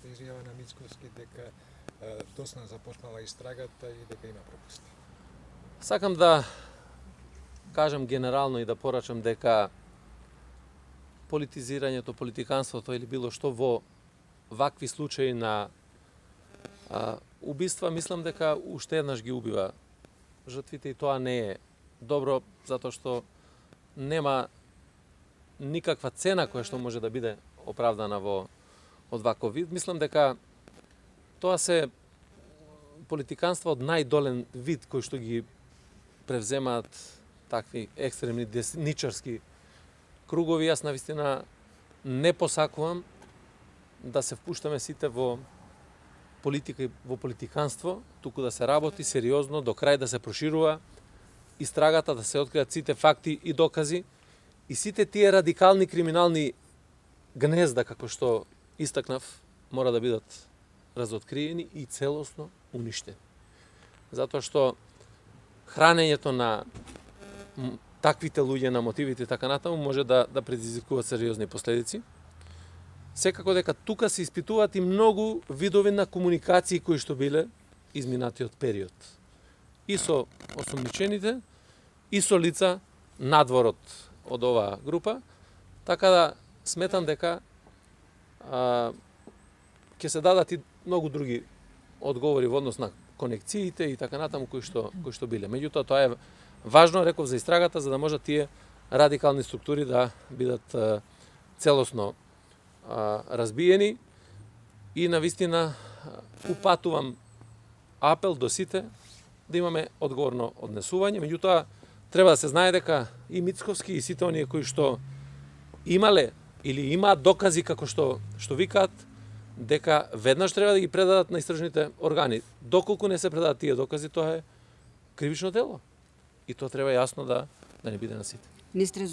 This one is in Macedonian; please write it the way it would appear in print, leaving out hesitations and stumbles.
последната изјава на Мицковски дека доцна започнала истрагата и дека има пропусти. Сакам да кажам генерално и да порачам дека политизирањето, политиканството или било што во вакви случаи на убиства, мислам дека уште еднаш ги убива жртвите и тоа не е добро, затоа што нема никаква цена која што може да биде оправдана од ваков вид. Мислам дека тоа се политиканства од најдолен вид кој што ги превземаат такви екстремни десничарски кругови. Јас навистина не посакувам да се впуштаме сите во политика и во политиканство, туку да се работи сериозно, до крај да се проширува истрагата, да се откријат сите факти и докази и сите тие радикални криминални гнезда, како што истакнав, мора да бидат разоткриени и целосно уништени. Затоа што хранењето на таквите луѓе, на мотивите и така натаму може да предизвикуваат сериозни последици. Секако дека тука се испитуваат и многу видови на комуникации кои што биле изминатиот период. И со осомничените, и со лица надвор од оваа група, така да сметам дека ќе се дадат и многу други одговори во однос на конекциите и така натаму кои што биле. Меѓутоа тоа е важно, реков, за истрагата, за да можат тие радикални структури да бидат целосно разбиени и навистина упатувам апел до сите да имаме одговорно однесување. Меѓутоа треба да се знае дека и Мицковски и сите оние кои што имале или имаат докази како што викаат, дека веднаш треба да ги предадат на истражните органи. Доколку не се предадат тие докази, тоа е кривично дело. И тоа треба јасно да не биде на сите.